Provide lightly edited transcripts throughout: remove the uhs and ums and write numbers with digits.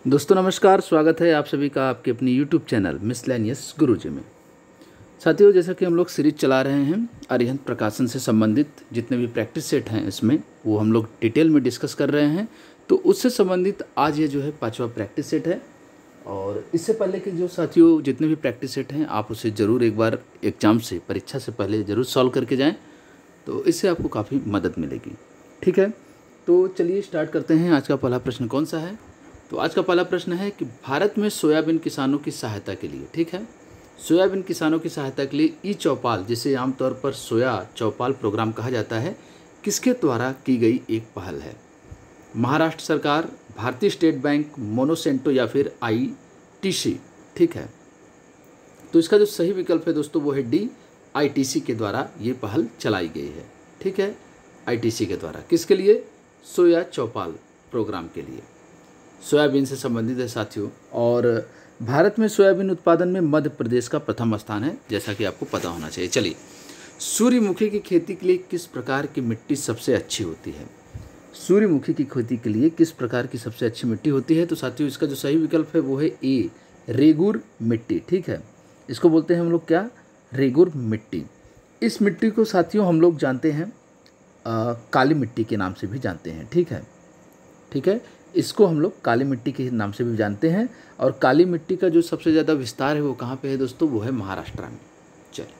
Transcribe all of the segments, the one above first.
दोस्तों नमस्कार, स्वागत है आप सभी का आपके अपनी YouTube चैनल मिसलेनियस गुरुजी में। साथियों, जैसा कि हम लोग सीरीज चला रहे हैं अरिहंत प्रकाशन से संबंधित जितने भी प्रैक्टिस सेट हैं इसमें वो हम लोग डिटेल में डिस्कस कर रहे हैं। तो उससे संबंधित आज ये जो है 5वां प्रैक्टिस सेट है। और इससे पहले कि जो साथियों जितने भी प्रैक्टिस सेट हैं आप उसे ज़रूर एक बार एग्जाम से परीक्षा से पहले ज़रूर सॉल्व करके जाएँ, तो इससे आपको काफ़ी मदद मिलेगी। ठीक है, तो चलिए स्टार्ट करते हैं। आज का पहला प्रश्न कौन सा है? तो आज का पहला प्रश्न है कि भारत में सोयाबीन किसानों की सहायता के लिए, ठीक है, सोयाबीन किसानों की सहायता के लिए ई चौपाल, जिसे आमतौर पर सोया चौपाल प्रोग्राम कहा जाता है, किसके द्वारा की गई एक पहल है? महाराष्ट्र सरकार, भारतीय स्टेट बैंक, मोनोसेंटो या फिर आईटीसी। ठीक है, तो इसका जो सही विकल्प है दोस्तों वो है डी, आईटीसी के द्वारा ये पहल चलाई गई है। ठीक है, आईटीसी के द्वारा किसके लिए? सोया चौपाल प्रोग्राम के लिए। सोयाबीन से संबंधित है साथियों। और भारत में सोयाबीन उत्पादन में मध्य प्रदेश का प्रथम स्थान है, जैसा कि आपको पता होना चाहिए। चलिए, सूर्यमुखी की खेती के लिए किस प्रकार की मिट्टी सबसे अच्छी होती है? सूर्यमुखी की खेती के लिए किस प्रकार की सबसे अच्छी मिट्टी होती है? तो साथियों इसका जो सही विकल्प है वो है ए, रेगुर मिट्टी। ठीक है, इसको बोलते हैं हम लोग क्या? रेगुर मिट्टी। इस मिट्टी को साथियों हम लोग जानते हैं काली मिट्टी के नाम से भी जानते हैं। ठीक है, इसको हम लोग काली मिट्टी के नाम से भी जानते हैं। और काली मिट्टी का जो सबसे ज़्यादा विस्तार है वो कहाँ पे है दोस्तों? वो है महाराष्ट्र में। चलिए,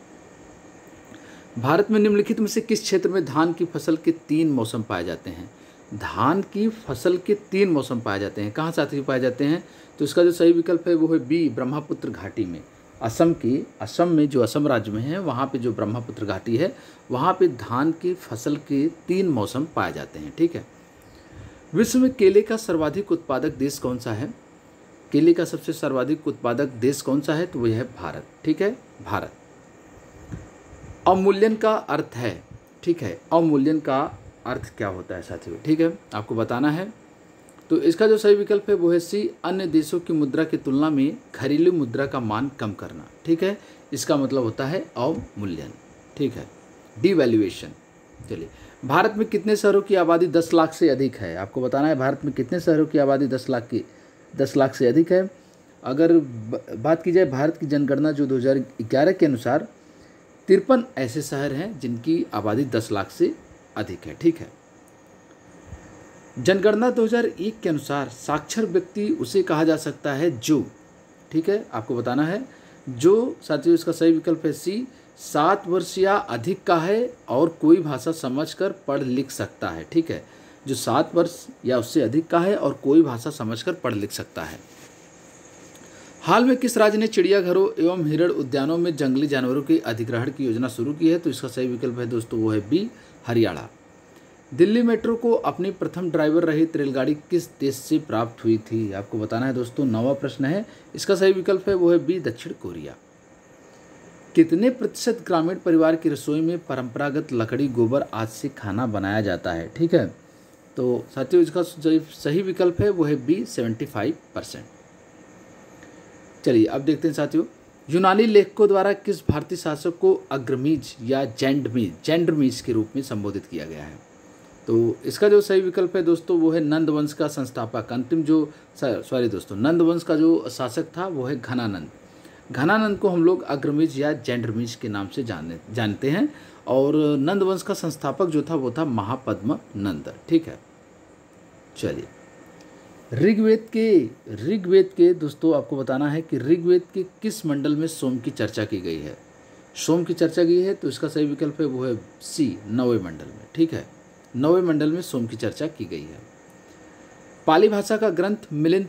भारत में निम्नलिखित में से किस क्षेत्र में धान की फसल के 3 मौसम पाए जाते हैं? धान की फसल के 3 मौसम पाए जाते हैं। कहाँ साथ ही पाए जाते हैं? तो इसका जो सही विकल्प है वो है बी, ब्रह्मपुत्र घाटी में। असम में जो असम राज्य में है वहाँ पे जो ब्रह्मपुत्र घाटी है वहाँ पे धान की फसल के 3 मौसम पाए जाते हैं। ठीक है, विश्व में केले का सर्वाधिक उत्पादक देश कौन सा है? केले का सबसे सर्वाधिक उत्पादक देश कौन सा है? तो वह है भारत। ठीक है, भारत। अवमूल्यन का अर्थ है, ठीक है, अवमूल्यन का अर्थ क्या होता है साथियों? ठीक है, आपको बताना है। तो इसका जो सही विकल्प है वो है सी, अन्य देशों की मुद्रा की तुलना में घरेलू मुद्रा का मान कम करना। ठीक है, इसका मतलब होता है अवमूल्यन। ठीक है, डिवैल्यूएशन। चलिए, भारत में कितने शहरों की आबादी 10 लाख से अधिक है? आपको बताना है भारत में कितने शहरों की आबादी 10 लाख से अधिक है। अगर बात की जाए भारत की जनगणना जो 2011 के अनुसार 53 ऐसे शहर हैं जिनकी आबादी 10 लाख से अधिक है। ठीक है, जनगणना 2001 के अनुसार साक्षर व्यक्ति उसे कहा जा सकता है जो, ठीक है, आपको बताना है जो। साथियों इसका सही विकल्प है सी, 7 वर्ष या अधिक का है और कोई भाषा समझकर पढ़ लिख सकता है। ठीक है, जो 7 वर्ष या उससे अधिक का है और कोई भाषा समझकर पढ़ लिख सकता है। हाल में किस राज्य ने चिड़ियाघरों एवं हिरण उद्यानों में जंगली जानवरों के अधिग्रहण की योजना शुरू की है? तो इसका सही विकल्प है दोस्तों वो है बी, हरियाणा। दिल्ली मेट्रो को अपनी प्रथम ड्राइवर रहित रेलगाड़ी किस देश से प्राप्त हुई थी? आपको बताना है दोस्तों। 9वां प्रश्न है, इसका सही विकल्प है वो है बी, दक्षिण कोरिया। कितने प्रतिशत ग्रामीण परिवार की रसोई में परंपरागत लकड़ी गोबर आदि से खाना बनाया जाता है? ठीक है, तो साथियों इसका सही विकल्प है वो है बी, 75%। चलिए अब देखते हैं साथियों, यूनानी लेखकों द्वारा किस भारतीय शासक को अग्रमीज या जेंडरमीज के रूप में संबोधित किया गया है? तो इसका जो सही विकल्प है दोस्तों वो है नंद वंश का संस्थापक, नंद वंश का जो शासक था वो है घनानंद। घनानंद को हम लोग अग्रमीज या जेंडरमीज के नाम से जानते हैं। और नंद वंश का संस्थापक जो था वो था महापद्म नंद। ठीक है, चलिए, ऋग्वेद के दोस्तों आपको बताना है कि ऋग्वेद के किस मंडल में सोम की चर्चा की गई है? सोम की चर्चा की है, तो इसका सही विकल्प है वो है सी, 9वें मंडल में। ठीक है, 9वें मंडल में सोम की चर्चा की गई है। पाली भाषा का ग्रंथ मिलिंद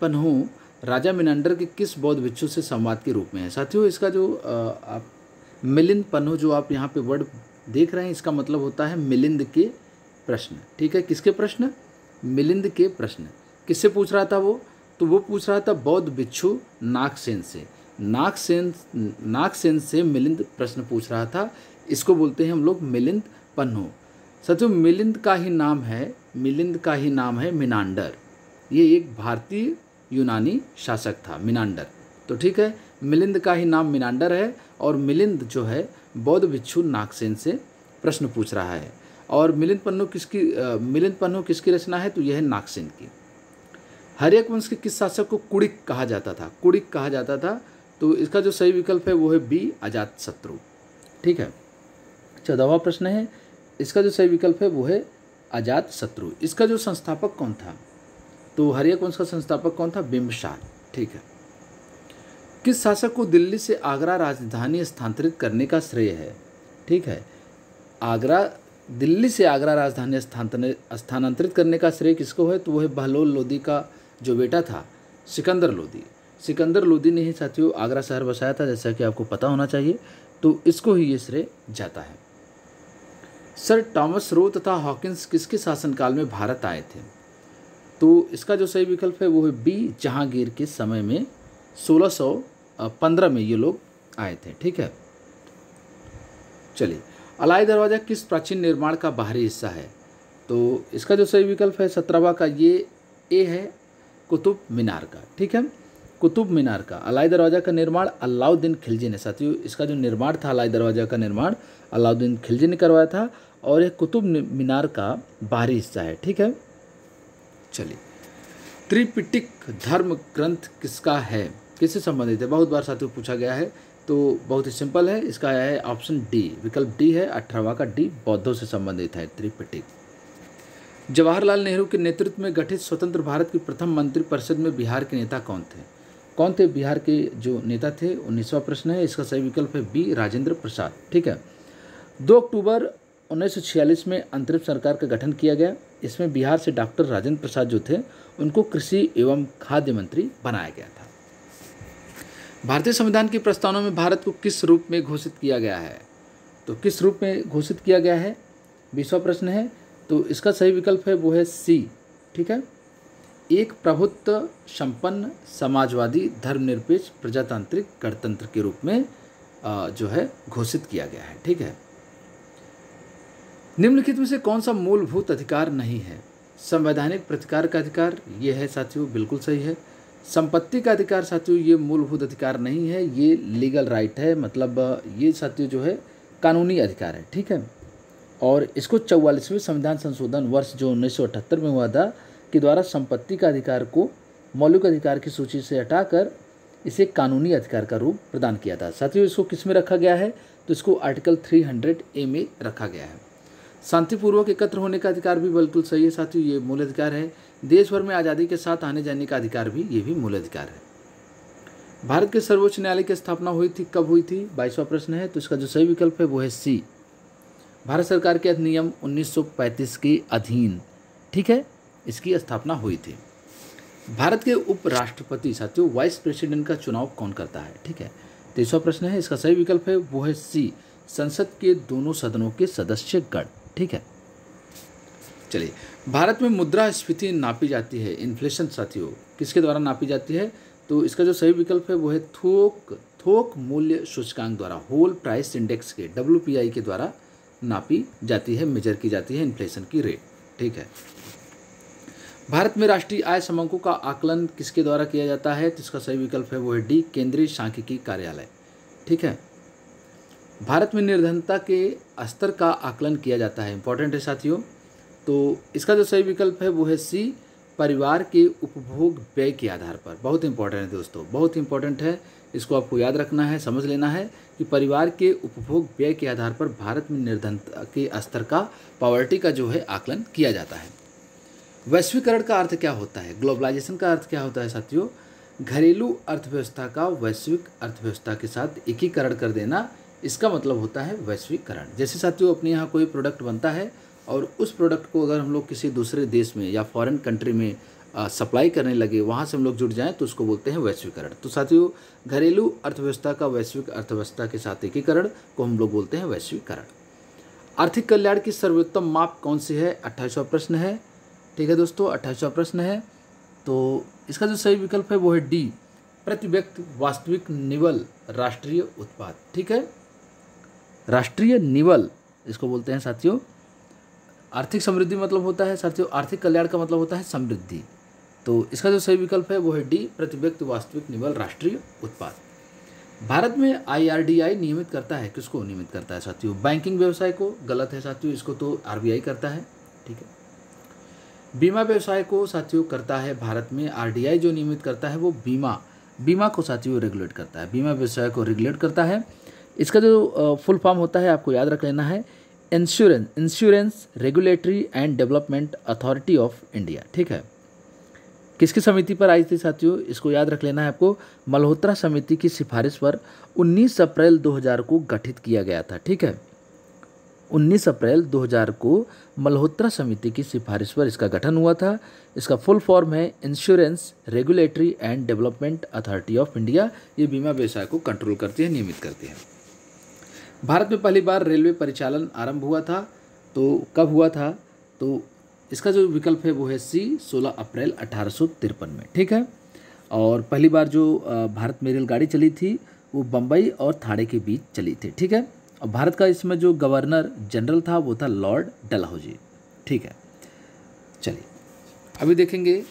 पन्हो राजा मिनांडर के किस बौद्ध भिक्षु से संवाद के रूप में है? साथियों इसका जो आप मिलिंद पन्हो जो आप यहाँ पे वर्ड देख रहे हैं इसका मतलब होता है मिलिंद के प्रश्न। ठीक है, किसके प्रश्न? मिलिंद के प्रश्न। किससे पूछ रहा था वो? तो वो पूछ रहा था बौद्ध भिक्षु नागसेन से। नागसेन से मिलिंद प्रश्न पूछ रहा था। इसको बोलते हैं हम लोग मिलिंद पन्हो। साथियों मिलिंद का ही नाम है मिनांडर। ये एक भारतीय यूनानी शासक था मिनांडर। तो ठीक है, मिलिंद का ही नाम मिनांडर है और मिलिंद जो है बौद्ध भिक्षु नागसेन से प्रश्न पूछ रहा है। और मिलिंद पन्हो किसकी रचना है? तो यह है नागसेन की। हर्यक वंश के किस शासक को कुड़िक कहा जाता था? कुड़िक कहा जाता था। तो इसका जो सही विकल्प है वो है बी, अजातशत्रु। ठीक है। 14वां प्रश्न है, इसका जो सही विकल्प है वो है अजातशत्रु। इसका जो संस्थापक कौन था? तो हर्यक वंश का संस्थापक कौन था? बिंबिसार। ठीक है। किस शासक को दिल्ली से आगरा राजधानी स्थानांतरित करने का श्रेय है? ठीक है। दिल्ली से आगरा राजधानी स्थानांतरित करने का श्रेय किसको है? तो वो है बहलोल लोदी का जो बेटा था, सिकंदर लोदी। सिकंदर लोदी ने ही साथियों आगरा शहर बसाया था, जैसा कि आपको पता होना चाहिए। तो इसको ही ये श्रेय जाता है। सर टॉमस रो तथा हॉकिंस किसके शासनकाल में भारत आए थे? तो इसका जो सही विकल्प है वो है बी, जहांगीर के समय में 1615 में ये लोग आए थे। ठीक है। चलिए, अलाई दरवाज़ा किस प्राचीन निर्माण का बाहरी हिस्सा है? तो इसका जो सही विकल्प है 17वां का ये ए है, कुतुब मीनार का। ठीक है। कुतुब मीनार का अलाई दरवाज़ा का निर्माण अलाउद्दीन खिलजी ने, साथियों इसका जो निर्माण था अलाई दरवाज़ा का निर्माण अलाउद्दीन खिलजी ने करवाया था और यह कुतुब मीनार का बाहरी हिस्सा है। ठीक है। चलिए, त्रिपिटक धर्म ग्रंथ किसका है, किससे संबंधित है? बहुत बार साथियों पूछा गया है। तो बहुत ही सिंपल है, इसका है ऑप्शन डी, विकल्प डी है 18वां का डी, बौद्धों से संबंधित है त्रिपिटक। जवाहरलाल नेहरू के नेतृत्व में गठित स्वतंत्र भारत की प्रथम मंत्रिपरिषद में बिहार के नेता कौन थे? कौन थे बिहार के जो नेता थे? 19वां प्रश्न है, इसका सही विकल्प है बी, राजेंद्र प्रसाद। ठीक है। 2 अक्टूबर 1946 में अंतरिम सरकार का गठन किया गया। इसमें बिहार से डॉक्टर राजेंद्र प्रसाद जो थे उनको कृषि एवं खाद्य मंत्री बनाया गया था। भारतीय संविधान की प्रस्तावना में भारत को किस रूप में घोषित किया गया है? तो किस रूप में घोषित किया गया है? 20वां प्रश्न है। तो इसका सही विकल्प है वो है सी। ठीक है। एक प्रभुत्व संपन्न समाजवादी धर्मनिरपेक्ष प्रजातांत्रिक गणतंत्र के रूप में जो है घोषित किया गया है। ठीक है। निम्नलिखित में से कौन सा मूलभूत अधिकार नहीं है? संवैधानिक प्रतिकार का अधिकार, ये है साथियों, बिल्कुल सही है। संपत्ति का अधिकार साथियों ये मूलभूत अधिकार नहीं है, ये लीगल राइट है, मतलब ये साथियों जो है कानूनी अधिकार है। ठीक है। और इसको 44वें संविधान संशोधन वर्ष जो 1978 में हुआ था के द्वारा संपत्ति का अधिकार को मौलिक अधिकार की सूची से हटाकर इसे कानूनी अधिकार का रूप प्रदान किया था। साथियों इसको किस में रखा गया है? तो इसको आर्टिकल 300A में रखा गया है। शांतिपूर्वक एकत्र होने का अधिकार भी बिल्कुल सही है साथियों, ये मूल अधिकार है। देश भर में आज़ादी के साथ आने जाने का अधिकार भी, ये भी मूल अधिकार है। भारत के सर्वोच्च न्यायालय की स्थापना हुई थी, कब हुई थी? 22वां प्रश्न है। तो इसका जो सही विकल्प है वो है सी, भारत सरकार के अधिनियम 1935 के अधीन। ठीक है, इसकी स्थापना हुई थी। भारत के उपराष्ट्रपति साथियों वाइस प्रेसिडेंट का चुनाव कौन करता है? ठीक है। 23वां प्रश्न है, इसका सही विकल्प है वो है सी, संसद के दोनों सदनों के सदस्यगण। ठीक है। चलिए, भारत में मुद्रास्फीति नापी जाती है, इन्फ्लेशन साथियों किसके द्वारा नापी जाती है? तो इसका जो सही विकल्प है वो है थोक मूल्य सूचकांक द्वारा, होल प्राइस इंडेक्स के WPI के द्वारा नापी जाती है, मेजर की जाती है इन्फ्लेशन की रेट। ठीक है। भारत में राष्ट्रीय आय समंकों का आकलन किसके द्वारा किया जाता है? तो इसका सही विकल्प है वो है डी, केंद्रीय सांख्यिकी कार्यालय। ठीक है। भारत में निर्धनता के स्तर का आकलन किया जाता है, इंपॉर्टेंट है साथियों। तो इसका जो सही विकल्प है वो है सी, परिवार के उपभोग व्यय के आधार पर। बहुत इंपॉर्टेंट है दोस्तों, बहुत इंपॉर्टेंट है, इसको आपको याद रखना है, समझ लेना है कि परिवार के उपभोग व्यय के आधार पर भारत में निर्धनता के स्तर का, पॉवर्टी का जो है आकलन किया जाता है। वैश्वीकरण का अर्थ क्या होता है? ग्लोबलाइजेशन का अर्थ क्या होता है साथियों? घरेलू अर्थव्यवस्था का वैश्विक अर्थव्यवस्था के साथ एकीकरण कर देना, इसका मतलब होता है वैश्वीकरण। जैसे साथियों अपने यहाँ कोई प्रोडक्ट बनता है और उस प्रोडक्ट को अगर हम लोग किसी दूसरे देश में या फॉरेन कंट्री में सप्लाई करने लगे, वहाँ से हम लोग जुड़ जाएं, तो उसको बोलते हैं वैश्वीकरण। तो साथियों घरेलू अर्थव्यवस्था का वैश्विक अर्थव्यवस्था के साथ एकीकरण को हम लोग बोलते हैं वैश्वीकरण। आर्थिक कल्याण की सर्वोत्तम माप कौन सी है? 28वां प्रश्न है। ठीक है दोस्तों, 28वां प्रश्न है। तो इसका जो सही विकल्प है वो है डी, प्रति व्यक्ति वास्तविक निवल राष्ट्रीय उत्पाद। ठीक है, राष्ट्रीय निवल इसको बोलते हैं साथियों। आर्थिक समृद्धि मतलब होता है साथियों, आर्थिक कल्याण का मतलब होता है समृद्धि। तो इसका जो सही विकल्प है वो है डी, प्रति व्यक्ति वास्तविक निवल राष्ट्रीय उत्पाद। भारत में IRDI नियमित करता है, किसको नियमित करता है साथियों? बैंकिंग व्यवसाय को। गलत है साथियों, इसको तो RBI करता है। ठीक है। बीमा व्यवसाय को साथियों करता है भारत में आरडीआई जो नियमित करता है वो बीमा को साथियों रेगुलेट करता है, बीमा व्यवसाय को रेगुलेट करता है। इसका जो फुल फॉर्म होता है आपको याद रख लेना है, insurance regulatory and development authority of India. ठीक है, किसकी समिति पर आई थी साथियों, इसको याद रख लेना है आपको, मल्होत्रा समिति की सिफारिश पर 19 अप्रैल 2000 को गठित किया गया था। ठीक है, 19 अप्रैल 2000 को मल्होत्रा समिति की सिफारिश पर इसका गठन हुआ था। इसका फुल फॉर्म है insurance regulatory and development authority of India. ये बीमा व्यवसाय को कंट्रोल करती है, नियमित करती है। भारत में पहली बार रेलवे परिचालन आरंभ हुआ था, तो कब हुआ था, तो इसका जो विकल्प है वो है सी, 16 अप्रैल 1853 में। ठीक है, और पहली बार जो भारत में रेलगाड़ी चली थी वो बम्बई और थाने के बीच चली थी। ठीक है, और भारत का इसमें जो गवर्नर जनरल था वो था लॉर्ड डलहौजी। ठीक है, चलिए अभी देखेंगे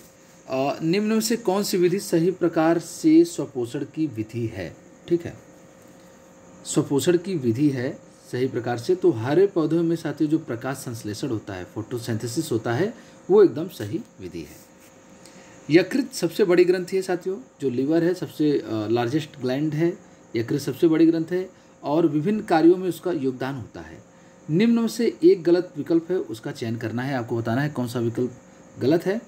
निम्न में से कौन सी विधि सही प्रकार से स्वपोषण की विधि है। ठीक है, स्वपोषण की विधि है सही प्रकार से, तो हरे पौधों में साथियों जो प्रकाश संश्लेषण होता है, फोटोसिंथेसिस होता है, वो एकदम सही विधि है। यकृत सबसे बड़ी ग्रंथि है साथियों, जो लीवर है सबसे लार्जेस्ट ग्लैंड है, यकृत सबसे बड़ी ग्रंथ है और विभिन्न कार्यों में उसका योगदान होता है। निम्न में से एक गलत विकल्प है, उसका चयन करना है, आपको बताना है कौन सा विकल्प गलत है।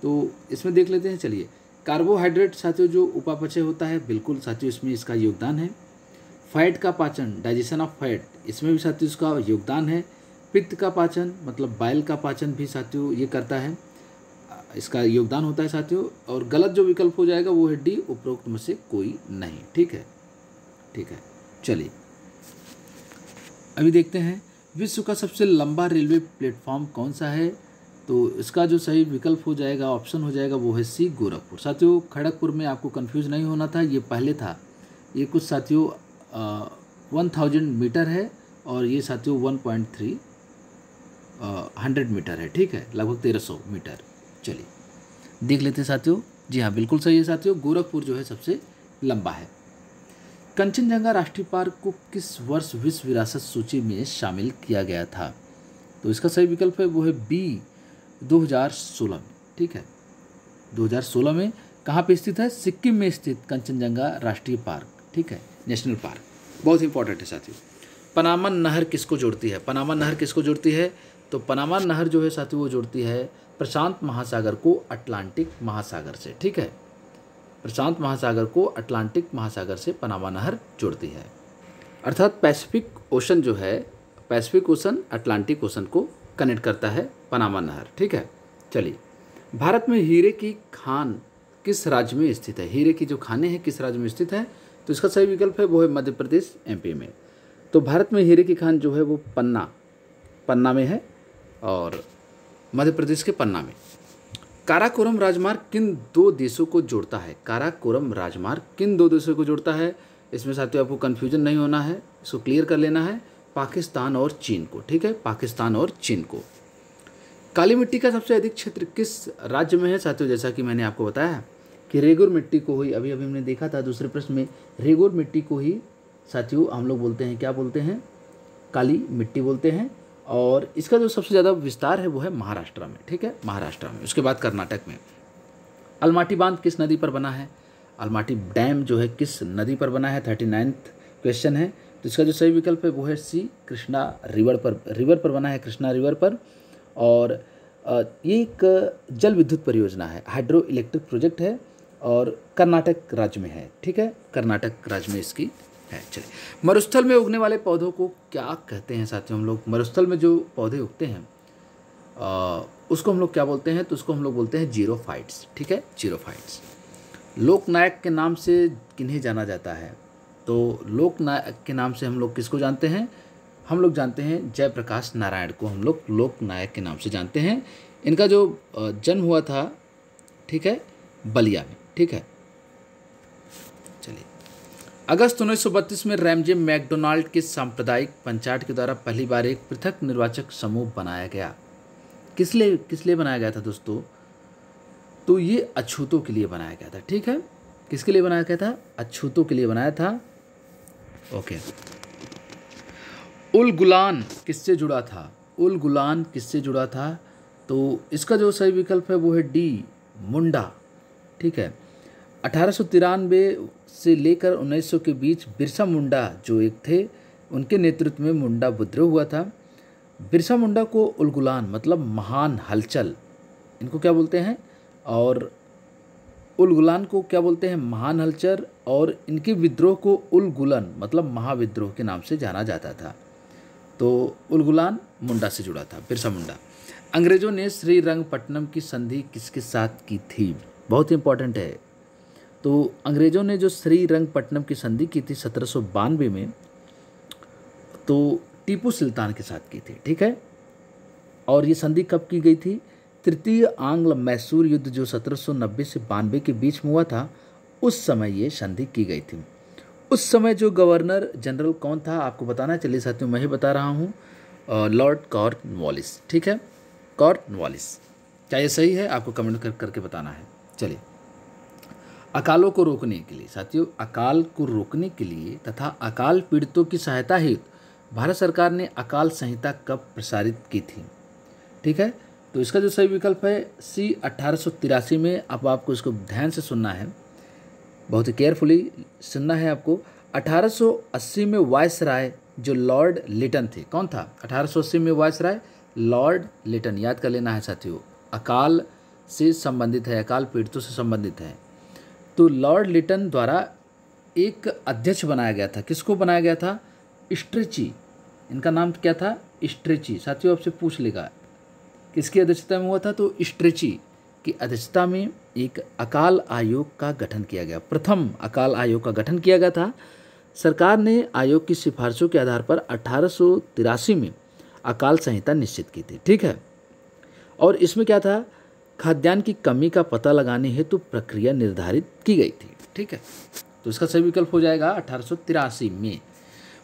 तो इसमें देख लेते हैं, चलिए। कार्बोहाइड्रेट साथियों जो उपापचय होता है, बिल्कुल साथियों इसमें इसका योगदान है। फैट का पाचन, डाइजेशन ऑफ फैट, इसमें भी साथियों इसका योगदान है। पित्त का पाचन मतलब बाइल का पाचन भी साथियों ये करता है, इसका योगदान होता है साथियों। और गलत जो विकल्प हो जाएगा वो है डी, उपरोक्त में से कोई नहीं। ठीक है, ठीक है, चलिए अभी देखते हैं विश्व का सबसे लंबा रेलवे प्लेटफॉर्म कौन सा है। तो इसका जो सही विकल्प हो जाएगा, ऑप्शन हो जाएगा वो है सी, गोरखपुर। साथियों खड़गपुर में आपको कंफ्यूज नहीं होना था, ये पहले था। ये कुछ साथियों 1000 मीटर है और ये साथियों 1.3 मीटर है। ठीक है, लगभग 1300 मीटर। चलिए देख लेते हैं साथियों। जी हाँ, बिल्कुल सही है साथियों, गोरखपुर जो है सबसे लंबा है। कंचनजंगा राष्ट्रीय पार्क को किस वर्ष विश्व विरासत सूची में शामिल किया गया था। तो इसका सही विकल्प है वो है बी, 2016 में। ठीक है, 2016 में कहाँ पे स्थित है, सिक्किम में स्थित कंचनजंगा राष्ट्रीय पार्क। ठीक है, नेशनल पार्क, बहुत इंपॉर्टेंट है साथियों। पनामा नहर किसको जोड़ती है, पनामा नहर किसको जोड़ती है, तो पनामा नहर जो है साथियों वो जोड़ती है प्रशांत महासागर को अटलांटिक महासागर से। ठीक है, प्रशांत महासागर को अटलांटिक महासागर से पनामा नहर जोड़ती है, अर्थात पैसिफिक ओशन जो है, पैसिफिक ओशन अटलांटिक ओशन को कनेक्ट करता है पनामा नहर। ठीक है, चलिए। भारत में हीरे की खान किस राज्य में स्थित है, हीरे की जो खानें हैं किस राज्य में स्थित है, तो इसका सही विकल्प है वो है मध्य प्रदेश, एमपी में। तो भारत में हीरे की खान जो है वो पन्ना में है और मध्य प्रदेश के पन्ना में। काराकोरम राजमार्ग किन दो देशों को जोड़ता है, काराकोरम राजमार्ग किन दो देशों को जोड़ता है। इसमें साथियों आपको कन्फ्यूजन नहीं होना है, इसको क्लियर कर लेना है, पाकिस्तान और चीन को। ठीक है, पाकिस्तान और चीन को। काली मिट्टी का सबसे अधिक क्षेत्र किस राज्य में है साथियों, जैसा कि मैंने आपको बताया कि रेगुर मिट्टी को ही, अभी हमने देखा था दूसरे प्रश्न में, रेगुर मिट्टी को ही साथियों हम लोग बोलते हैं, क्या बोलते हैं, काली मिट्टी बोलते हैं। और इसका जो सबसे ज़्यादा विस्तार है वो है महाराष्ट्र में। ठीक है, महाराष्ट्र में, उसके बाद कर्नाटक में। अलमाटी बांध किस नदी पर बना है, अलमाटी डैम जो है किस नदी पर बना है, 39वां क्वेश्चन है। तो इसका जो सही विकल्प है वो है सी, कृष्णा रिवर पर बना है, कृष्णा रिवर पर। और ये एक जल विद्युत परियोजना है, हाइड्रो इलेक्ट्रिक प्रोजेक्ट है और कर्नाटक राज्य में है। ठीक है, कर्नाटक राज्य में इसकी है। चलिए, मरुस्थल में उगने वाले पौधों को क्या कहते हैं साथियों, हम लोग मरुस्थल में जो पौधे उगते हैं उसको हम लोग क्या बोलते हैं, तो उसको हम लोग बोलते हैं जीरोफाइट्स। ठीक है, जीरोफाइट्स। लोकनायक के नाम से किन्हें जाना जाता है, तो लोकनायक के नाम से हम लोग किसको जानते हैं, हम लोग जानते हैं जयप्रकाश नारायण को हम लोग लोकनायक के नाम से जानते हैं। इनका जो जन्म हुआ था, ठीक है, बलिया में। ठीक है, चलिए। अगस्त 1932 में रैमजे मैकडोनाल्ड के सांप्रदायिक पंचायत के द्वारा पहली बार एक पृथक निर्वाचक समूह बनाया गया। किस लिए बनाया गया था दोस्तों, तो ये अछूतों के लिए बनाया गया था। ठीक है, किसके लिए बनाया गया था, अछूतों के लिए बनाया था। ओके। उल गुलान किससे जुड़ा था, उल गुलान किससे जुड़ा था, तो इसका जो सही विकल्प है वो है डी, मुंडा। ठीक है, 1893 से लेकर 1900 के बीच बिरसा मुंडा जो एक थे, उनके नेतृत्व में मुंडा विद्रोह हुआ था। बिरसा मुंडा को उलगुलान मतलब महान हलचल, इनको क्या बोलते हैं, और उलगुलान को क्या बोलते हैं, महान हलचल, और इनके विद्रोह को उलगुलन मतलब महाविद्रोह के नाम से जाना जाता था। तो उलगुलान मुंडा से जुड़ा था, बिरसा मुंडा। अंग्रेजों ने श्रीरंगपट्टनम की संधि किसके साथ की थी, बहुत इंपॉर्टेंट है। तो अंग्रेजों ने जो श्रीरंगपट्टनम की संधि की थी 1792 में, तो टीपू सुल्तान के साथ की थी। ठीक है, और ये संधि कब की गई थी, तृतीय आंग्ल मैसूर युद्ध जो 1790 से 92 के बीच में हुआ था, उस समय ये संधि की गई थी। उस समय जो गवर्नर जनरल कौन था आपको बताना है, चलिए साथियों मैं ही बता रहा हूँ, लॉर्ड कॉर्नवालिस। ठीक है, कॉर्नवालिस। क्या ये सही है, आपको कमेंट करके बताना है। चलिए, अकालों को रोकने के लिए साथियों, अकाल को रोकने के लिए तथा अकाल पीड़ितों की सहायता हेतु भारत सरकार ने अकाल संहिता कब प्रसारित की थी। ठीक है, तो इसका जो सही विकल्प है सी, 1883 में। अब आपको इसको ध्यान से सुनना है, बहुत ही केयरफुली सुनना है आपको। 1880 में वायसराय जो लॉर्ड लिटन थे, कौन था 1880 में वायसराय, लॉर्ड लिटन, याद कर लेना है साथियों। अकाल से संबंधित है, अकाल पीड़ितों से संबंधित है। तो लॉर्ड लिटन द्वारा एक अध्यक्ष बनाया गया था, किसको बनाया गया था, स्ट्रेची, इनका नाम क्या था, स्ट्रेची। साथियों आपसे पूछ लेगा किसकी अध्यक्षता में हुआ था, तो स्ट्रेची की अध्यक्षता में एक अकाल आयोग का गठन किया गया, प्रथम अकाल आयोग का गठन किया गया था। सरकार ने आयोग की सिफारिशों के आधार पर 1883 में अकाल संहिता निश्चित की थी। ठीक है, और इसमें क्या था, खाद्यान्न की कमी का पता लगाने हेतु प्रक्रिया निर्धारित की गई थी। ठीक है, तो इसका सही विकल्प हो जाएगा 1883 में।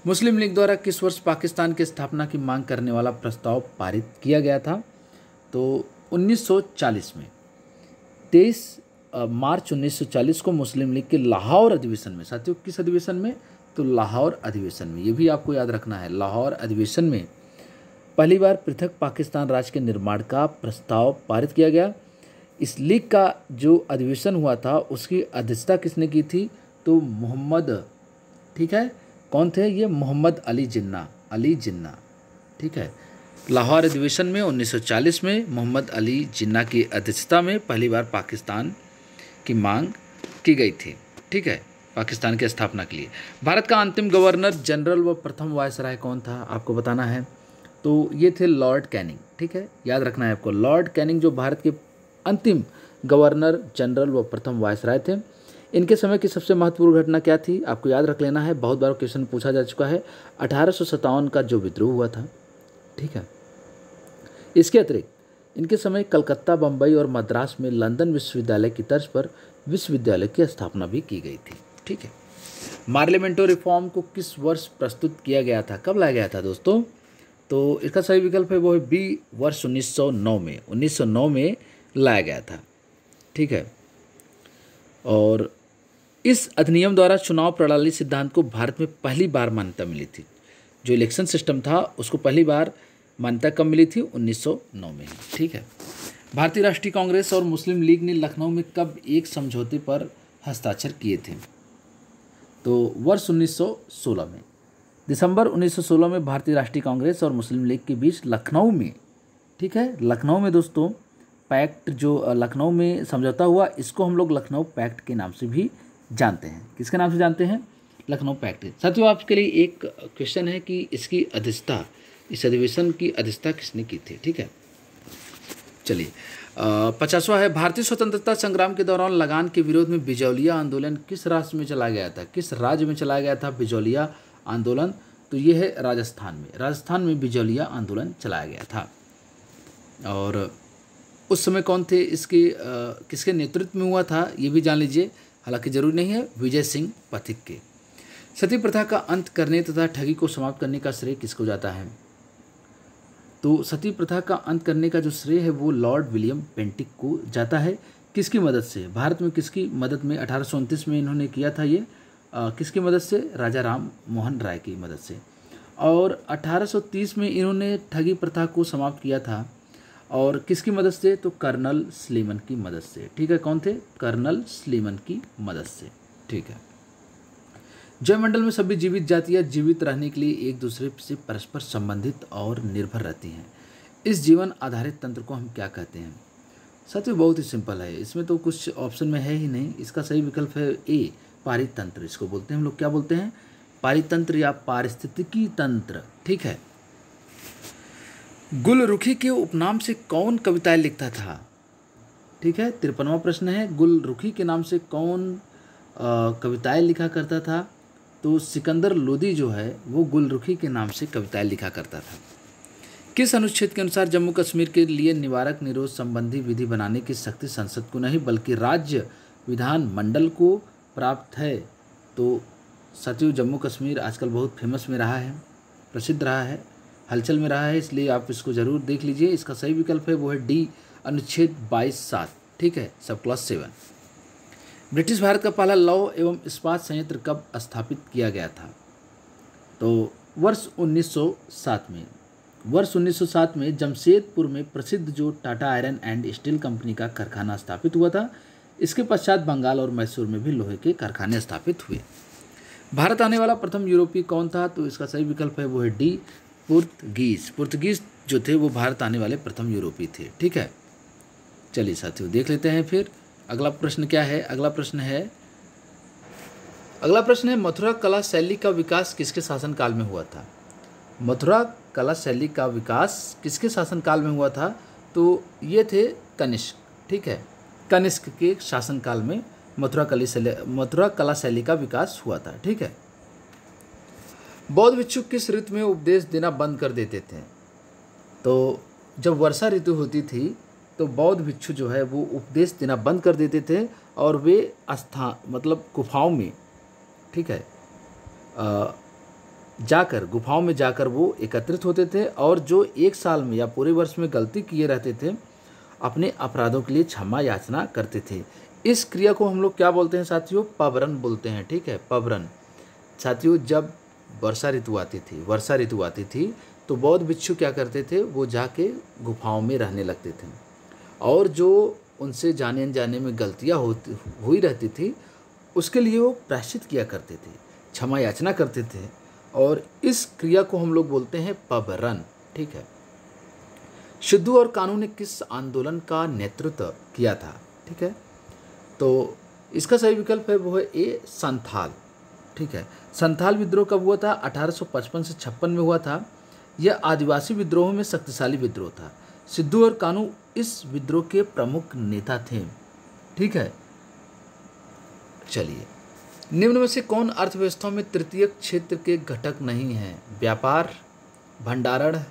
मुस्लिम लीग द्वारा किस वर्ष पाकिस्तान की स्थापना की मांग करने वाला प्रस्ताव पारित किया गया था, तो 1940 में। 23 मार्च 1940 को मुस्लिम लीग के लाहौर अधिवेशन में, साथियों किस अधिवेशन में, तो लाहौर अधिवेशन में, ये भी आपको याद रखना है, लाहौर अधिवेशन में पहली बार पृथक पाकिस्तान राज्य के निर्माण का प्रस्ताव पारित किया गया। इस लीग का जो अधिवेशन हुआ था उसकी अध्यक्षता किसने की थी, तो मोहम्मद, ठीक है, कौन थे ये, मोहम्मद अली जिन्ना, अली जिन्ना। ठीक है, लाहौर अधिवेशन में 1940 में मोहम्मद अली जिन्ना की अध्यक्षता में पहली बार पाकिस्तान की मांग की गई थी। ठीक है, पाकिस्तान की स्थापना के लिए। भारत का अंतिम गवर्नर जनरल व प्रथम वायसराय कौन था, आपको बताना है, तो ये थे लॉर्ड कैनिंग। ठीक है, याद रखना है आपको, लॉर्ड कैनिंग जो भारत के अंतिम गवर्नर जनरल व प्रथम वायसराय थे। इनके समय की सबसे महत्वपूर्ण घटना क्या थी, आपको याद रख लेना है, बहुत बार क्वेश्चन पूछा जा चुका है, 1857 का जो विद्रोह हुआ था। ठीक है, इसके अतिरिक्त इनके समय कलकत्ता, बम्बई और मद्रास में लंदन विश्वविद्यालय की तर्ज पर विश्वविद्यालय की स्थापना भी की गई थी। ठीक है, पार्लियामेंटो रिफॉर्म को किस वर्ष प्रस्तुत किया गया था, कब लाया गया था दोस्तों, तो इसका सही विकल्प है वो है बी, वर्ष 1909 में, 1909 में लाया गया था। ठीक है, और इस अधिनियम द्वारा चुनाव प्रणाली सिद्धांत को भारत में पहली बार मान्यता मिली थी। जो इलेक्शन सिस्टम था उसको पहली बार मान्यता कब मिली थी, 1909 में। ठीक है, भारतीय राष्ट्रीय कांग्रेस और मुस्लिम लीग ने लखनऊ में कब एक समझौते पर हस्ताक्षर किए थे, तो वर्ष 1916 में। दिसंबर 1916 में भारतीय राष्ट्रीय कांग्रेस और मुस्लिम लीग के बीच लखनऊ में, ठीक है, लखनऊ में दोस्तों पैक्ट, जो लखनऊ में समझौता हुआ, इसको हम लोग लखनऊ पैक्ट के नाम से भी जानते हैं। किसके नाम से जानते हैं, लखनऊ पैक्ट। साथियों आपके लिए एक क्वेश्चन है कि इसकी अध्यक्षता, इस अधिवेशन की अध्यक्षता किसने की थी। ठीक है, चलिए 50वां है, भारतीय स्वतंत्रता संग्राम के दौरान लगान के विरोध में बिजौलिया आंदोलन किस राज्य में चला गया था, किस राज्य में चला गया था बिजौलिया आंदोलन, तो ये है राजस्थान में। राजस्थान में बिजौलिया आंदोलन चलाया गया था। और उस समय कौन थे इसके, किसके नेतृत्व में हुआ था ये भी जान लीजिए, हालांकि जरूरी नहीं है, विजय सिंह पथिक के। सती प्रथा का अंत करने तथा ठगी को समाप्त करने का श्रेय किसको जाता है, तो सती प्रथा का अंत करने का जो श्रेय है वो लॉर्ड विलियम पेंटिक को जाता है। किसकी मदद से, भारत में किसकी मदद में, 1829 में इन्होंने किया था ये, किसकी मदद से, राजा राम मोहन राय की मदद से। और 1830 में इन्होंने ठगी प्रथा को समाप्त किया था। और किसकी मदद से, तो कर्नल स्लीमन की मदद से। ठीक है, कौन थे, कर्नल स्लीमन की मदद से। ठीक है। जैवमंडल में सभी जीवित जातियां जीवित रहने के लिए एक दूसरे से परस्पर संबंधित और निर्भर रहती हैं। इस जीवन आधारित तंत्र को हम क्या कहते हैं? साथियों बहुत ही सिंपल है, इसमें तो कुछ ऑप्शन में है ही नहीं। इसका सही विकल्प है ए, पारितंत्र। इसको बोलते हैं हम लोग, क्या बोलते हैं, पारितंत्र या पारिस्थितिकी तंत्र। ठीक है। गुलरुखी के उपनाम से कौन कविताएं लिखता था? ठीक है, 53वां प्रश्न है, गुलरुखी के नाम से कौन कविताएं लिखा करता था? तो सिकंदर लोदी जो है वो गुलरुखी के नाम से कविताएं लिखा करता था। किस अनुच्छेद के अनुसार जम्मू कश्मीर के लिए निवारक निरोध संबंधी विधि बनाने की शक्ति संसद को नहीं बल्कि राज्य विधान मंडल को प्राप्त है? तो साथियों जम्मू कश्मीर आजकल बहुत फेमस में रहा है, प्रसिद्ध रहा है, हलचल में रहा है, इसलिए आप इसको ज़रूर देख लीजिए। इसका सही विकल्प है वो है डी, अनुच्छेद 22(7). ठीक है, सब क्लास 7। ब्रिटिश भारत का पहला लौह एवं इस्पात संयंत्र कब स्थापित किया गया था? तो वर्ष 1907 में। वर्ष 1907 में जमशेदपुर में प्रसिद्ध जो Tata iron and steel company का कारखाना स्थापित हुआ था। इसके पश्चात बंगाल और मैसूर में भी लोहे के कारखाने स्थापित हुए। भारत आने वाला प्रथम यूरोपीय कौन था? तो इसका सही विकल्प है वो है डी, पुर्तगीज। पुर्तगीज जो थे वो भारत आने वाले प्रथम यूरोपीय थे। ठीक है, चलिए साथियों देख लेते हैं फिर अगला प्रश्न क्या है। अगला प्रश्न है मथुरा कला शैली का विकास किसके शासनकाल में हुआ था? मथुरा कला शैली का विकास किसके शासनकाल में हुआ था? तो ये थे कनिष्क। ठीक है, कनिष्क के शासनकाल में मथुरा कला शैली का विकास हुआ था। ठीक है। बौद्ध भिक्षु किस ऋतु में उपदेश देना बंद कर देते थे? तो जब वर्षा ऋतु होती थी तो बौद्ध भिक्षु जो है वो उपदेश देना बंद कर देते थे और वे मतलब गुफाओं में, ठीक है, गुफाओं में जाकर वो एकत्रित होते थे और जो एक साल में या पूरे वर्ष में गलती किए रहते थे अपने अपराधों के लिए क्षमा याचना करते थे। इस क्रिया को हम लोग क्या बोलते हैं साथियों? पबरन बोलते हैं। ठीक है, पबरन। साथियों जब वर्षा ऋतु आती थी तो बौद्ध भिक्षु क्या करते थे? वो जाके गुफाओं में रहने लगते थे और जो उनसे जाने अनजाने में गलतियाँ हुई रहती थी उसके लिए वो प्रायश्चित किया करते थे, क्षमा याचना करते थे और इस क्रिया को हम लोग बोलते हैं पबरन। ठीक है। सिद्धू और कान्हू ने किस आंदोलन का नेतृत्व किया था? ठीक है, तो इसका सही विकल्प है वो है ए, संथाल। ठीक है, संथाल विद्रोह कब हुआ था? 1855 से 56 में हुआ था। यह आदिवासी विद्रोह में शक्तिशाली विद्रोह था। सिद्धू और कान्हू इस विद्रोह के प्रमुख नेता थे। ठीक है, चलिए निम्न में से कौन अर्थव्यवस्था में तृतीय क्षेत्र के घटक नहीं है? व्यापार, भंडारण,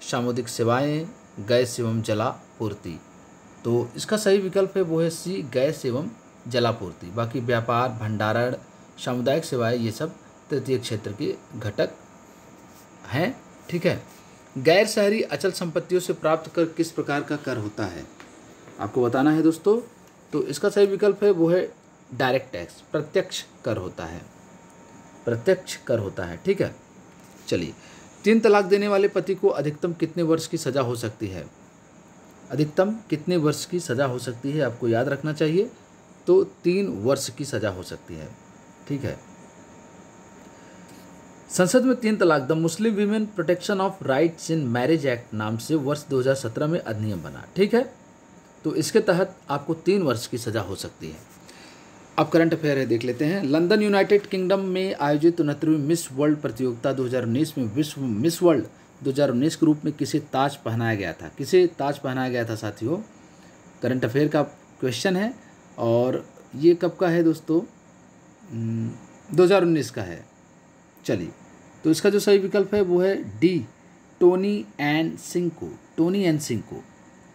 सामुदायिक सेवाएं, गैस एवं जलापूर्ति। तो इसका सही विकल्प है वो है सी, गैस एवं जलापूर्ति। बाकी व्यापार, भंडारण, सामुदायिक सेवाएं ये सब तृतीय क्षेत्र के घटक हैं। ठीक है। गैर शहरी अचल संपत्तियों से प्राप्त कर किस प्रकार का कर होता है? आपको बताना है दोस्तों। तो इसका सही विकल्प है वो है डायरेक्ट टैक्स, प्रत्यक्ष कर होता है, प्रत्यक्ष कर होता है। ठीक है, चलिए 3 तलाक देने वाले पति को अधिकतम कितने वर्ष की सज़ा हो सकती है? अधिकतम कितने वर्ष की सज़ा हो सकती है आपको याद रखना चाहिए। तो 3 वर्ष की सज़ा हो सकती है। ठीक है। संसद में 3 तलाक the Muslim women protection of rights in marriage act नाम से वर्ष 2017 में अधिनियम बना। ठीक है, तो इसके तहत आपको 3 वर्ष की सज़ा हो सकती है। अब करंट अफेयर है, देख लेते हैं। लंदन यूनाइटेड किंगडम में आयोजित 69वीं मिस वर्ल्ड प्रतियोगिता 2019 में विश्व मिस वर्ल्ड 2019 के रूप में किसे ताज पहनाया गया था? किसे ताज पहनाया गया था साथियों? करंट अफेयर का क्वेश्चन है और ये कब का है दोस्तों? 2019 का है। चलिए, तो इसका जो सही विकल्प है वो है डी, टोनी एन सिंह को। टोनी एन सिंह को,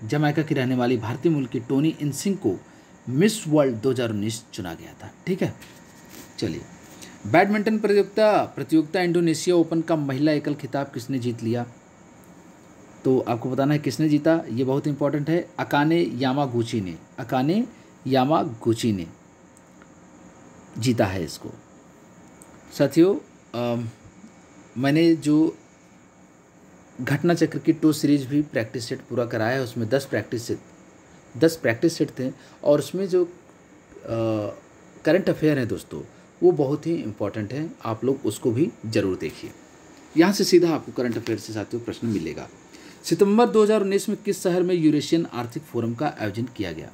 जमैका की रहने वाली भारतीय मूल की टोनी एन सिंह को मिस वर्ल्ड 2019 चुना गया था। ठीक है, चलिए बैडमिंटन प्रतियोगिता इंडोनेशिया ओपन का महिला एकल खिताब किसने जीत लिया? तो आपको बताना है किसने जीता, ये बहुत इंपॉर्टेंट है। अकाने यामागुची ने, अकाने यामागुची ने जीता है इसको। साथियों मैंने जो घटना चक्र की 2 सीरीज भी प्रैक्टिस सेट पूरा कराया है। उसमें 10 प्रैक्टिस सेट थे और उसमें जो करंट अफेयर है दोस्तों वो बहुत ही इम्पॉर्टेंट है, आप लोग उसको भी ज़रूर देखिए। यहाँ से सीधा आपको करंट अफेयर से साथियों प्रश्न मिलेगा। सितंबर 2019 में किस शहर में यूरेशियन आर्थिक फोरम का आयोजन किया गया?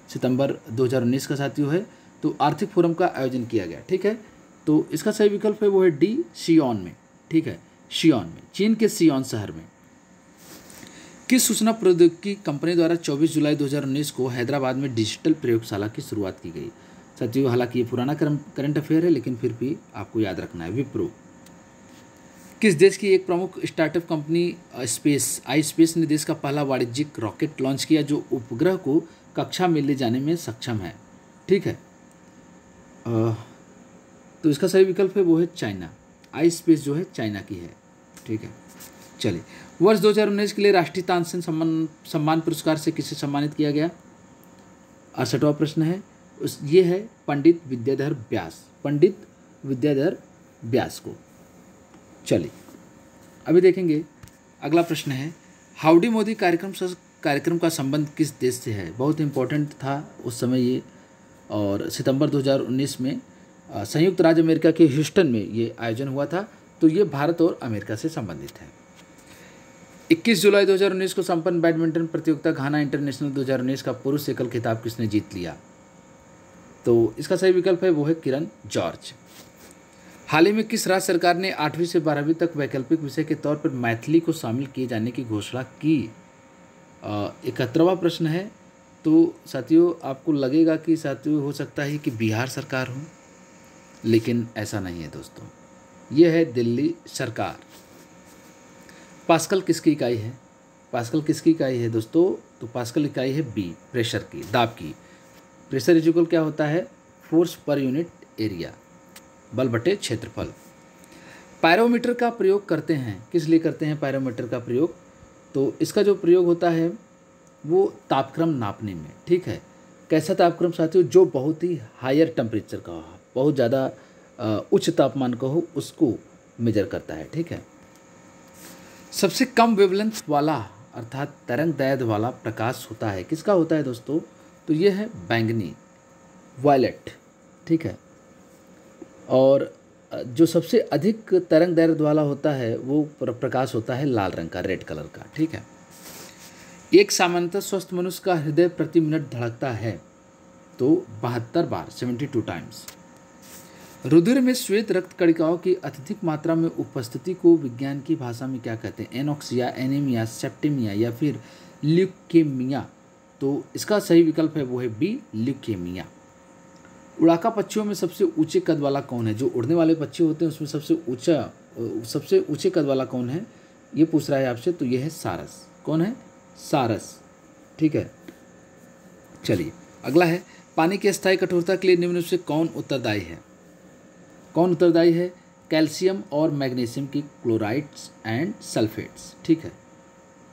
सितंबर 2019 का साथियों है तो आर्थिक फोरम का आयोजन किया गया, ठीक है। तो इसका सही विकल्प है वो है डी, शियोन में, ठीक है, शियोन में, चीन के शियोन शहर में। किस सूचना प्रौद्योगिकी कंपनी द्वारा 24 जुलाई 2019 को हैदराबाद में डिजिटल प्रयोगशाला की शुरुआत की गई? साथियों हालांकि ये पुराना करंट अफेयर है लेकिन फिर भी आपको याद रखना है। विप्रो। किस देश की एक प्रमुख स्टार्टअप कंपनी आई स्पेस ने देश का पहला वाणिज्यिक रॉकेट लॉन्च किया जो उपग्रह को कक्षा में ले जाने में सक्षम है? ठीक है, तो इसका सही विकल्प है वो है चाइना। आई स्पेस जो है चाइना की है, ठीक है। चलिए, वर्ष 2019 के लिए राष्ट्रीय तानसेन सम्मान पुरस्कार से किसे सम्मानित किया गया? 68वां प्रश्न है, ये है पंडित विद्याधर व्यास को। चलिए अभी देखेंगे अगला प्रश्न है, हाउडी मोदी कार्यक्रम का संबंध किस देश से है? बहुत इंपॉर्टेंट था उस समय ये, और सितंबर 2019 में संयुक्त राज्य अमेरिका के ह्यूस्टन में ये आयोजन हुआ था। तो ये भारत और अमेरिका से संबंधित है। 21 जुलाई 2019 को संपन्न बैडमिंटन प्रतियोगिता घाना इंटरनेशनल 2019 का पुरुष एकल खिताब किसने जीत लिया? तो इसका सही विकल्प है वो है किरण जॉर्ज। हाल ही में किस राज्य सरकार ने 8वीं से 12वीं तक वैकल्पिक विषय के तौर पर मैथिली को शामिल किए जाने की घोषणा की? 71वां प्रश्न है। तो साथियों आपको लगेगा कि साथियों हो सकता है कि बिहार सरकार हो, लेकिन ऐसा नहीं है दोस्तों, यह है दिल्ली सरकार। पास्कल किसकी इकाई है? पास्कल किसकी इकाई है दोस्तों? तो पास्कल इकाई है बी, प्रेशर की, दाब की। प्रेशर इक्वल क्या होता है? फोर्स पर यूनिट एरिया, बल बटे क्षेत्रफल। पायरोमीटर का प्रयोग करते हैं, किस लिए करते हैं पायरोमीटर का प्रयोग? तो इसका जो प्रयोग होता है वो तापक्रम नापने में, ठीक है। कैसा तापक्रम साथियों? जो बहुत ही हायर टेम्परेचर का हो, बहुत ज़्यादा उच्च तापमान का हो, उसको मेजर करता है, ठीक है। सबसे कम वेवलेंथ वाला अर्थात तरंग दैर्ध्य वाला प्रकाश होता है, किसका होता है दोस्तों? तो ये है बैंगनी, वायलेट, ठीक है। और जो सबसे अधिक तरंग दैर्ध्य वाला होता है वो प्रकाश होता है लाल रंग का, रेड कलर का, ठीक है। एक सामान्यतः स्वस्थ मनुष्य का हृदय प्रति मिनट धड़कता है तो 72 बार, 72 टाइम्स। रुधिर में श्वेत रक्त कणिकाओं की अत्यधिक मात्रा में उपस्थिति को विज्ञान की भाषा में क्या कहते हैं? एनोक्सिया, एनीमिया, सेप्टेमिया या फिर ल्यूकेमिया? तो इसका सही विकल्प है वो है बी, ल्यूकेमिया। उड़ाका पक्षियों में सबसे ऊंचे कद वाला कौन है? जो उड़ने वाले पक्षी होते हैं उसमें सबसे ऊंचे कद वाला कौन है, ये पूछ रहा है आपसे। तो ये है सारस। कौन है? सारस, ठीक है। चलिए अगला है, पानी की अस्थायी कठोरता के लिए निम्न में से कौन उत्तरदायी है? कौन उत्तरदायी है? कैल्शियम और मैग्नीशियम की क्लोराइड्स एंड सल्फेट्स, ठीक है,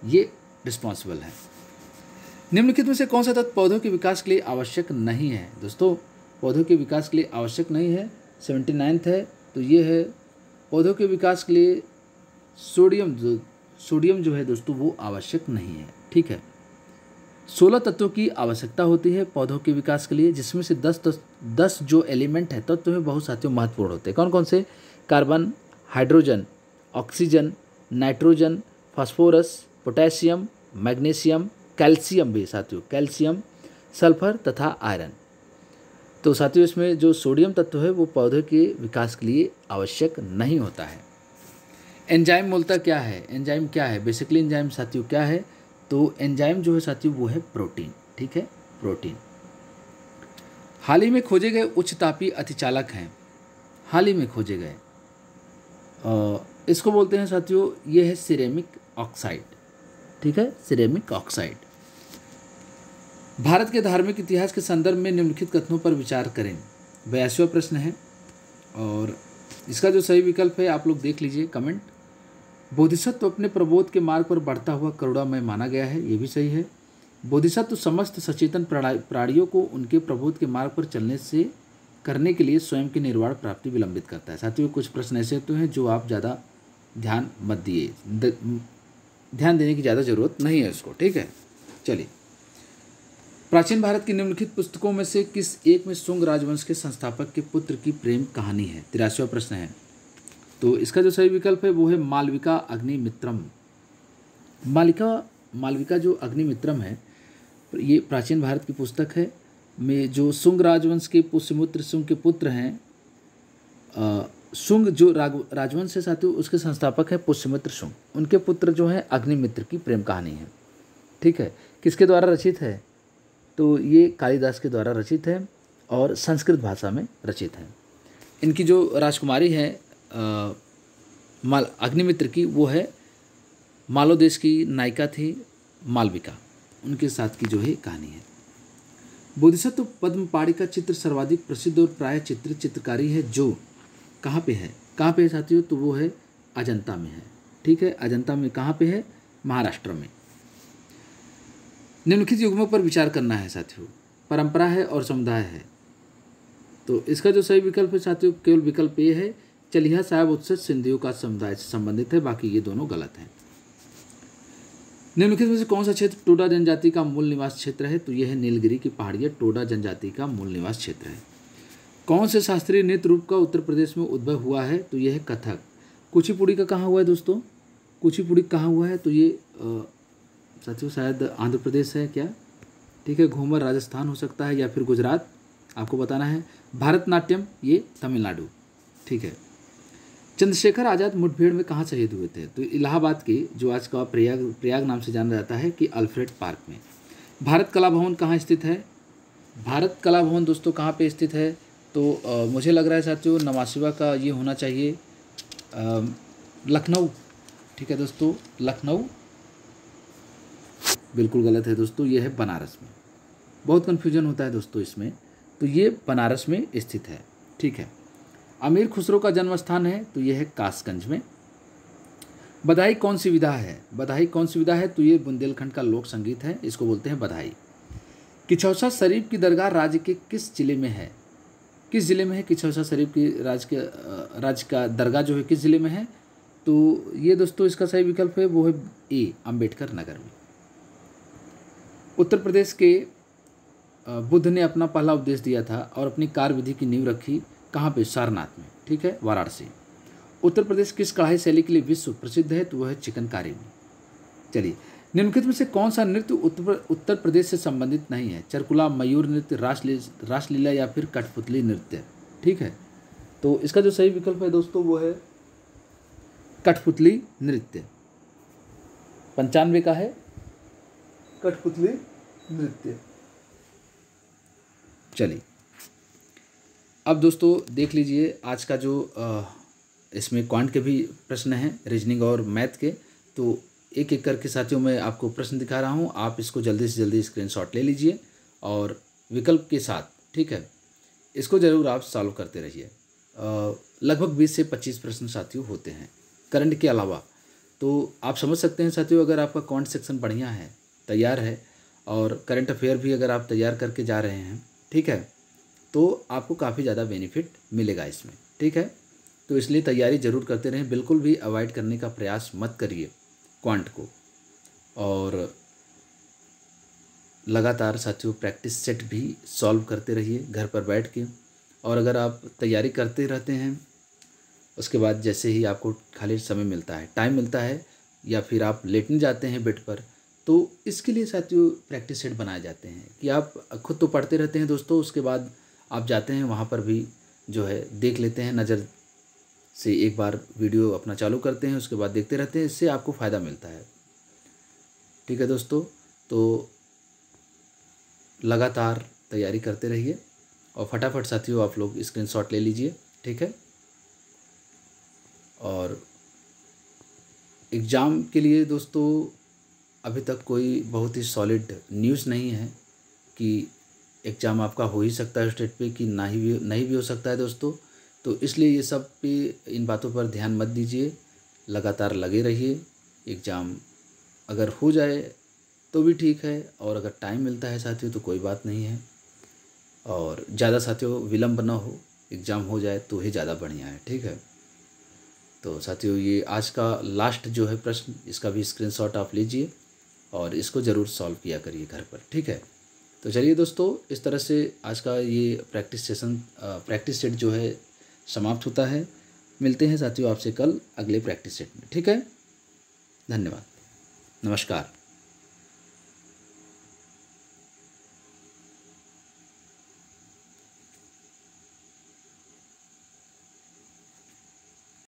ये रिस्पॉन्सिबल है। निम्नलिखित में से कौन सा तत्व पौधों के विकास के लिए आवश्यक नहीं है? दोस्तों पौधों के विकास के लिए आवश्यक नहीं है, 79th है। तो ये है पौधों के विकास के लिए सोडियम जो है दोस्तों वो आवश्यक नहीं है, ठीक है। 16 तत्वों की आवश्यकता होती है पौधों के विकास के लिए, जिसमें से 10 जो एलिमेंट है तत्व में बहुत साथियों महत्वपूर्ण होते हैं। कौन कौन से? Carbon, hydrogen, oxygen, nitrogen, phosphorus, potassium, magnesium, calcium भी साथियों, कैल्शियम, सल्फर तथा आयरन। तो साथियों इसमें जो सोडियम तत्व है वो पौधे के विकास के लिए आवश्यक नहीं होता है। एंजाइम मूलतः क्या है? एंजाइम क्या है? बेसिकली एंजाइम साथियों क्या है? तो एंजाइम जो है साथियों वो है प्रोटीन, ठीक है, प्रोटीन। हाल ही में खोजे गए उच्च तापीय अतिचालक हैं, हाल ही में खोजे गए, इसको बोलते हैं साथियों, ये है सिरेमिक ऑक्साइड, ठीक है, सिरेमिक ऑक्साइड। भारत के धार्मिक इतिहास के संदर्भ में निम्नलिखित कथनों पर विचार करें। 82वां प्रश्न है और इसका जो सही विकल्प है आप लोग देख लीजिए कमेंट। बोधिसत्व अपने प्रबोध के मार्ग पर बढ़ता हुआ करुणामय माना गया है, ये भी सही है। बोधिसत्व समस्त सचेतन प्राणियों को उनके प्रबोध के मार्ग पर चलने से करने के लिए स्वयं की निर्वाण प्राप्ति विलंबित करता है। साथियों कुछ प्रश्न ऐसे तो हैं जो आप ज़्यादा ध्यान मत दिए, ध्यान देने की ज़्यादा ज़रूरत नहीं है उसको, ठीक है। चलिए, प्राचीन भारत की निम्नलिखित पुस्तकों में से किस एक में शुंग राजवंश के संस्थापक के पुत्र की प्रेम कहानी है? 83वां प्रश्न है। तो इसका जो सही विकल्प है वो है मालविका अग्निमित्रम। मालविका जो अग्निमित्रम है, ये प्राचीन भारत की पुस्तक है में जो शुंग राजवंश के पुष्यमित्र शुंग के पुत्र हैं। शुंग जो राजवंश है साथियों, उसके संस्थापक है पुष्यमित्र शुंग। उनके पुत्र जो हैं अग्निमित्र की प्रेम कहानी है, ठीक है। किसके द्वारा रचित है? तो ये कालिदास के द्वारा रचित है और संस्कृत भाषा में रचित है। इनकी जो राजकुमारी है अग्निमित्र की, वो है मालव देश की नायिका थी मालविका, उनके साथ की जो है कहानी है। बोधिसत्व पद्मपाणि का चित्र सर्वाधिक प्रसिद्ध और प्राय चित्रित चित्रकारी है जो कहाँ पे है? कहाँ पे है साथियों? तो वो है अजंता में है, ठीक है। अजंता में कहाँ पे है? महाराष्ट्र में। निम्नलिखित युग्मों पर विचार करना है साथियों। परंपरा है और समुदाय है। तो इसका जो सही विकल्प है साथियों, केवल विकल्प ए है। चलिहा साहब उत्सव सिंधियों का समुदाय से संबंधित है, बाकी ये दोनों गलत हैं। निम्नलिखित में से कौन सा क्षेत्र टोडा जनजाति का मूल निवास क्षेत्र है? तो यह है नीलगिरी की पहाड़ियाँ टोडा जनजाति का मूल निवास क्षेत्र है। कौन से शास्त्रीय नृत्य रूप का उत्तर प्रदेश में उद्भव हुआ है? तो यह है कथक। कुचिपुड़ी का कहाँ हुआ है दोस्तों? कुचिपुड़ी कहाँ हुआ है? तो ये साथियों शायद आंध्र प्रदेश है क्या, ठीक है। घूमर राजस्थान हो सकता है या फिर गुजरात, आपको बताना है। भरतनाट्यम ये तमिलनाडु, ठीक है। चंद्रशेखर आज़ाद मुठभेड़ में कहाँ शहीद हुए थे? तो इलाहाबाद के जो आज का प्रयाग नाम से जाना जाता है कि अल्फ्रेड पार्क में। भारत कला भवन कहाँ स्थित है? भारत कला भवन दोस्तों कहाँ पे स्थित है? तो मुझे लग रहा है साथियों नवासिवा का ये होना चाहिए लखनऊ, ठीक है दोस्तों, लखनऊ। बिल्कुल गलत है दोस्तों, ये है बनारस में। बहुत कन्फ्यूजन होता है दोस्तों इसमें, तो ये बनारस में स्थित है, ठीक है। अमीर खुसरो का जन्म स्थान है? तो यह है कासगंज में। बधाई कौन सी विधा है? बधाई कौन सी विधा है? तो ये बुंदेलखंड का लोक संगीत है, इसको बोलते हैं बधाई। किचौसा शरीफ की दरगाह राज्य के किस जिले में है? किस जिले में है किचौसा शरीफ की राज्य का दरगाह जो है किस जिले में है? तो ये दोस्तों इसका सही विकल्प है वो है ए अम्बेडकर नगर में। उत्तर प्रदेश के बुद्ध ने अपना पहला उपदेश दिया था और अपनी कार्य विधि की नींव रखी कहाँ पे? सारनाथ में, ठीक है, वाराणसी। उत्तर प्रदेश किस कढ़ाई शैली के लिए विश्व प्रसिद्ध है? तो वह है चिकनकारी में। चलिए, निम्नलिखित में से कौन सा नृत्य उत्तर प्रदेश से संबंधित नहीं है? चरकुला, मयूर नृत्य, रासलीला या फिर कठपुतली नृत्य, ठीक है। तो इसका जो सही विकल्प है दोस्तों वो है कठपुतली नृत्य। 95 का है कठपुतली नृत्य। चलिए, अब दोस्तों देख लीजिए आज का जो इसमें क्वांट के भी प्रश्न हैं, रीजनिंग और मैथ के। तो एक एक करके साथियों मैं आपको प्रश्न दिखा रहा हूँ, आप इसको जल्दी से जल्दी स्क्रीनशॉट ले लीजिए और विकल्प के साथ, ठीक है, इसको ज़रूर आप सॉल्व करते रहिए। लगभग 20 से 25 प्रश्न साथियों होते हैं करंट के अलावा। तो आप समझ सकते हैं साथियों, अगर आपका क्वांट सेक्शन बढ़िया है, तैयार है, और करंट अफेयर भी अगर आप तैयार करके जा रहे हैं, ठीक है, तो आपको काफ़ी ज़्यादा बेनिफिट मिलेगा इसमें, ठीक है। तो इसलिए तैयारी ज़रूर करते रहें, बिल्कुल भी अवॉइड करने का प्रयास मत करिए क्वांट को। और लगातार साथियों प्रैक्टिस सेट भी सॉल्व करते रहिए घर पर बैठ के। और अगर आप तैयारी करते रहते हैं, उसके बाद जैसे ही आपको खाली समय मिलता है, टाइम मिलता है, या फिर आप लेटने जाते हैं बेड पर, तो इसके लिए साथियों प्रैक्टिस सेट बनाए जाते हैं कि आप खुद तो पढ़ते रहते हैं दोस्तों, उसके बाद आप जाते हैं वहाँ पर भी जो है देख लेते हैं, नज़र से एक बार वीडियो अपना चालू करते हैं, उसके बाद देखते रहते हैं, इससे आपको फ़ायदा मिलता है, ठीक है दोस्तों। तो लगातार तैयारी करते रहिए और फटाफट साथियों आप लोग स्क्रीनशॉट ले लीजिए, ठीक है। और एग्ज़ाम के लिए दोस्तों अभी तक कोई बहुत ही सॉलिड न्यूज़ नहीं है कि एग्ज़ाम आपका हो ही सकता है स्टेट पे कि नहीं भी हो सकता है दोस्तों। तो इसलिए ये सब पे इन बातों पर ध्यान मत दीजिए, लगातार लगे रहिए। एग्ज़ाम अगर हो जाए तो भी ठीक है, और अगर टाइम मिलता है साथियों तो कोई बात नहीं है, और ज़्यादा साथियों विलम्ब ना हो, एग्ज़ाम हो जाए तो ही ज़्यादा बढ़िया है, ठीक है। तो साथियों ये आज का लास्ट जो है प्रश्न, इसका भी स्क्रीनशॉट आप लीजिए और इसको ज़रूर सॉल्व किया करिए घर पर, ठीक है। तो चलिए दोस्तों, इस तरह से आज का ये प्रैक्टिस सेट जो है समाप्त होता है। मिलते हैं साथियों आपसे कल अगले प्रैक्टिस सेट में, ठीक है। धन्यवाद, नमस्कार।